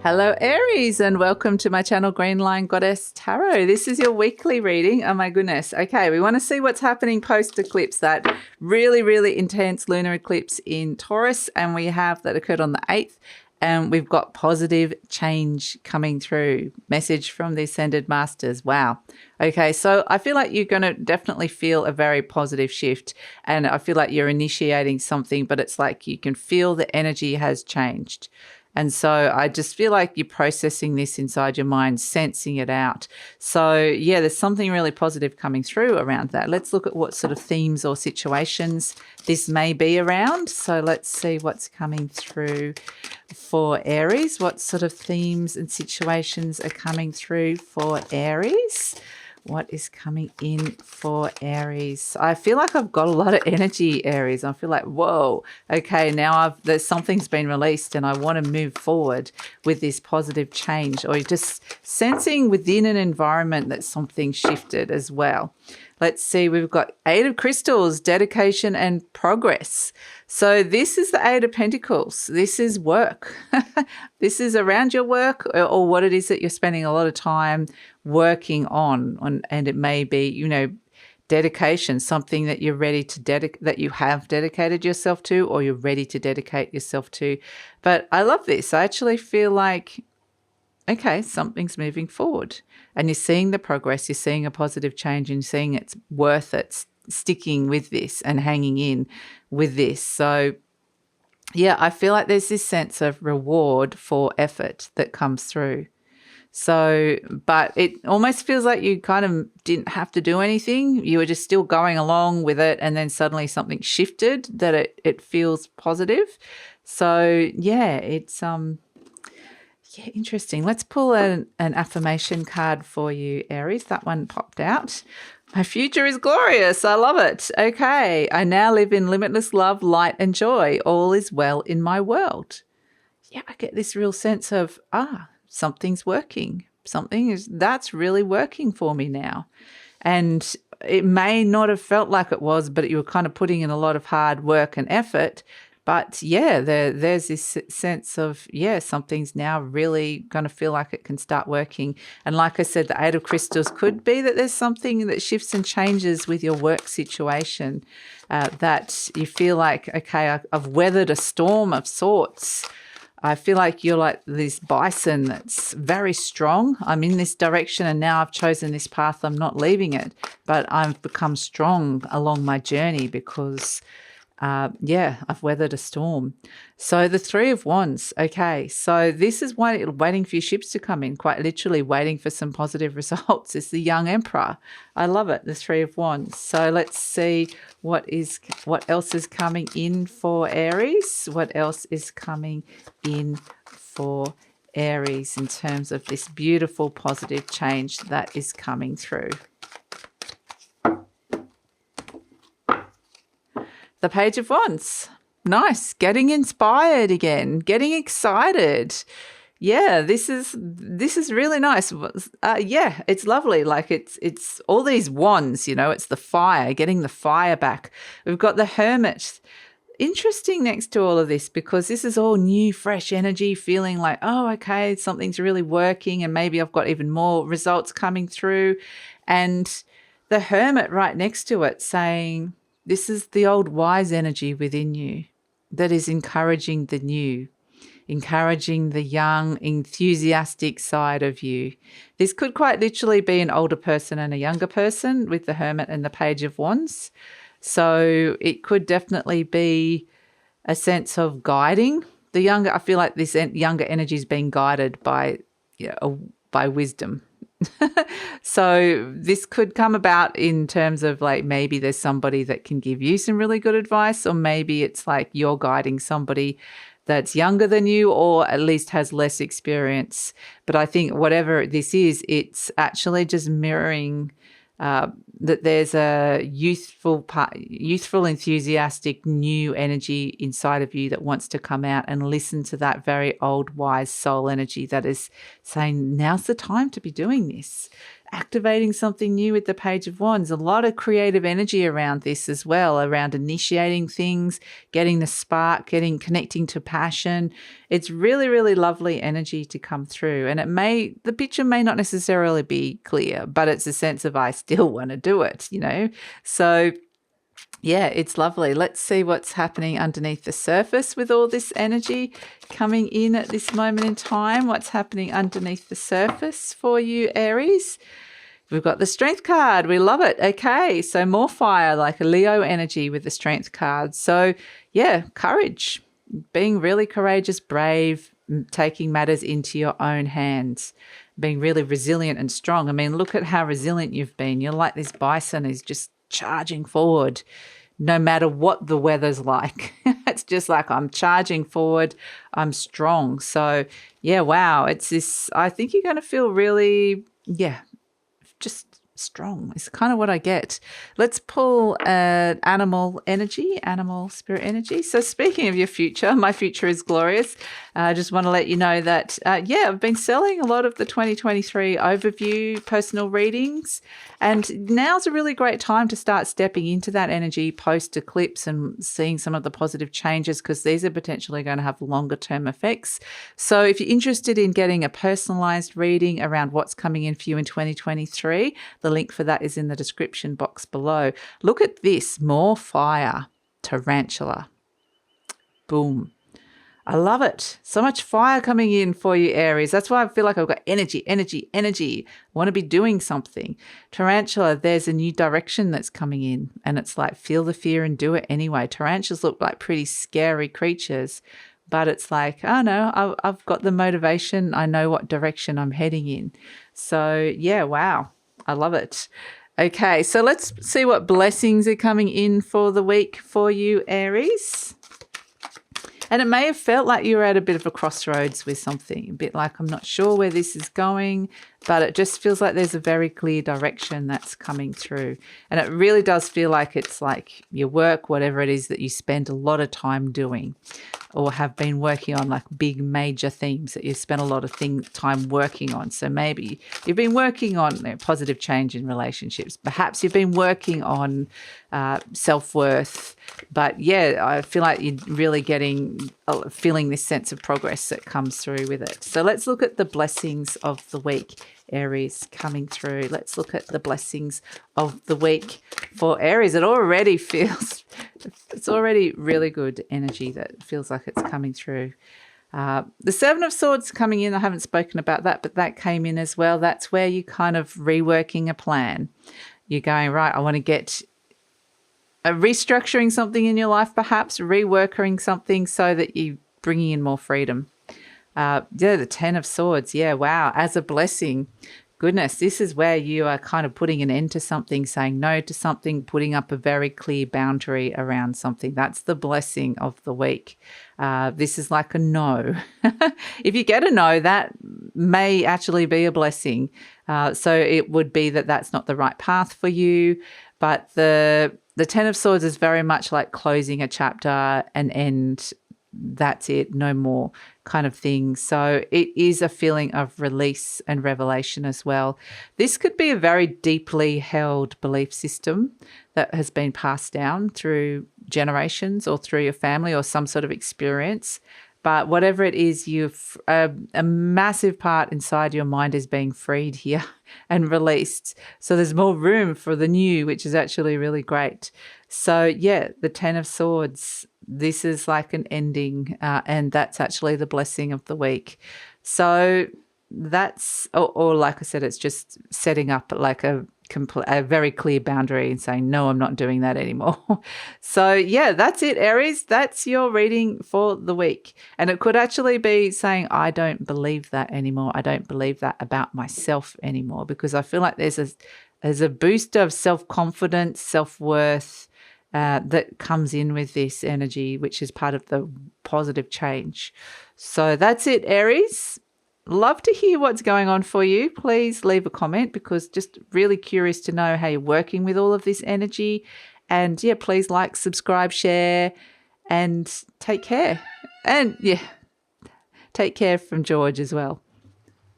Hello Aries, and welcome to my channel Green Line Goddess Tarot. This is your weekly reading. Oh my goodness. Okay, we want to see what's happening post eclipse, that really intense lunar eclipse in Taurus, and we have that occurred on the 8th, and we've got positive change coming through. Message from the Ascended Masters. Wow. Okay, so I feel like you're going to definitely feel a very positive shift, and I feel like you're initiating something, but it's like you can feel the energy has changed. And so I just feel like you're processing this inside your mind, sensing it out. So yeah, there's something really positive coming through around that. Let's look at what sort of themes or situations this may be around. So let's see what's coming through for Aries. What sort of themes and situations are coming through for Aries? What is coming in for Aries? I feel like I've got a lot of energy, Aries. I feel like, whoa, okay, now there's something's been released and I want to move forward with this positive change, or you're just sensing within an environment that something shifted as well. Let's see, we've got 8 of Crystals, dedication and progress. So this is the 8 of Pentacles. This is work. This is around your work or what it is that you're spending a lot of time working on. And it may be, you know, dedication, something that you're ready to that you have dedicated yourself to, or you're ready to dedicate yourself to. But I love this. I actually feel like, okay, something's moving forward and you're seeing the progress, you're seeing a positive change, and you're seeing it's worth it sticking with this and hanging in with this. So yeah, I feel like there's this sense of reward for effort that comes through. So, but it almost feels like you kind of didn't have to do anything. You were just still going along with it, and then suddenly something shifted that it feels positive. So yeah, it's yeah, interesting. Let's pull an affirmation card for you, Aries. That one popped out. My future is glorious. I love it. Okay. I now live in limitless love, light, and joy. All is well in my world. Yeah, I get this real sense of, something's working. That's really working for me now. And it may not have felt like it was, but you were kind of putting in a lot of hard work and effort. But yeah, there's this sense of, yeah, something's now really going to feel like it can start working. And like I said, the 8 of Crystals could be that there's something that shifts and changes with your work situation, that you feel like, okay, I've weathered a storm of sorts. I feel like you're like this bison that's very strong. I'm in this direction and now I've chosen this path. I'm not leaving it, but I've become strong along my journey because I've weathered a storm. So the 3 of Wands. Okay, so this is waiting for your ships to come in, quite literally waiting for some positive results. It's the young emperor. I love it, the 3 of Wands. So let's see what else is coming in for Aries. What else is coming in for Aries in terms of this beautiful positive change that is coming through? The Page of Wands. Nice. Getting inspired again. Getting excited. Yeah, this is really nice. Yeah, it's lovely. Like it's all these wands, you know, it's the fire, getting the fire back. We've got the Hermit. Interesting next to all of this, because this is all new, fresh energy, feeling like, oh, okay, something's really working and maybe I've got even more results coming through. And the Hermit right next to it saying, this is the old wise energy within you that is encouraging the new, encouraging the young, enthusiastic side of you. This could quite literally be an older person and a younger person with the Hermit and the Page of Wands. So it could definitely be a sense of guiding the younger. I feel like this younger energy is being guided by wisdom. So this could come about in terms of like maybe there's somebody that can give you some really good advice, or maybe it's like you're guiding somebody that's younger than you or at least has less experience. But I think whatever this is, it's actually just mirroring that there's a youthful, enthusiastic, new energy inside of you that wants to come out and listen to that very old, wise soul energy that is saying, now's the time to be doing this. activating something new with the Page of Wands. A lot of creative energy around this as well, around initiating things, getting the spark, connecting to passion. It's really, really lovely energy to come through. And the picture may not necessarily be clear, but it's a sense of I still want to do it, So yeah, it's lovely. Let's see what's happening underneath the surface with all this energy coming in at this moment in time. What's happening underneath the surface for you, Aries? We've got the Strength card. We love it. Okay, so more fire, like a Leo energy with the Strength card. So yeah, courage, being really courageous, brave, taking matters into your own hands, being really resilient and strong. I mean, look at how resilient you've been. You're like this bison who's just charging forward no matter what the weather's like. It's just like, I'm charging forward, I'm strong. So yeah, wow, it's this, I think you're going to feel really, just strong. It's kind of what I get. Let's pull animal spirit energy. So speaking of your future, my future is glorious. I just want to let you know that, I've been selling a lot of the 2023 overview personal readings, and now's a really great time to start stepping into that energy post eclipse and seeing some of the positive changes, because these are potentially going to have longer term effects. So if you're interested in getting a personalized reading around what's coming in for you in 2023, the link for that is in the description box below. Look at this, more fire, tarantula. Boom. I love it. So much fire coming in for you, Aries. That's why I feel like I've got energy. I want to be doing something. Tarantula, there's a new direction that's coming in, and it's like, feel the fear and do it anyway. Tarantulas look like pretty scary creatures, but it's like, oh no, I've got the motivation. I know what direction I'm heading in. So yeah, wow. I love it. Okay, so let's see what blessings are coming in for the week for you, Aries. And it may have felt like you were at a bit of a crossroads with something, a bit like, I'm not sure where this is going, but it just feels like there's a very clear direction that's coming through. And it really does feel like it's like your work, whatever it is that you spend a lot of time doing or have been working on, like big major themes that you spent a lot of time working on. So maybe you've been working on positive change in relationships. Perhaps you've been working on self-worth. But yeah, I feel like you're really feeling this sense of progress that comes through with it. So let's look at the blessings of the week, Aries, coming through. Let's look at the blessings of the week for Aries. It already feels, it's already really good energy that feels like it's coming through. The Seven of Swords coming in, I haven't spoken about that, but that came in as well. That's where you're kind of reworking a plan. You're going, right, I want to get restructuring something in your life, perhaps reworking something so that you're bringing in more freedom. The Ten of Swords. Yeah, wow. As a blessing. Goodness, this is where you are kind of putting an end to something, saying no to something, putting up a very clear boundary around something. That's the blessing of the week. This is like a no. If you get a no, that may actually be a blessing. So it would be that that's not the right path for you. But the Ten of Swords is very much like closing a chapter, an end. That's it, no more kind of thing. So it is a feeling of release and revelation as well. This could be a very deeply held belief system that has been passed down through generations or through your family or some sort of experience. But whatever it is, a massive part inside your mind is being freed here and released. So there's more room for the new, which is actually really great. So yeah, the Ten of Swords, this is like an ending, and that's actually the blessing of the week. So that's, or like I said, it's just setting up like a very clear boundary and saying, no, I'm not doing that anymore. So yeah, that's it, Aries. That's your reading for the week. And it could actually be saying, I don't believe that anymore. I don't believe that about myself anymore, because I feel like there's a boost of self-confidence, self-worth, that comes in with this energy, which is part of the positive change. So that's it, Aries. Love to hear what's going on for you. Please leave a comment, because just really curious to know how you're working with all of this energy. And yeah, please like, subscribe, share, and take care. And yeah, take care from George as well.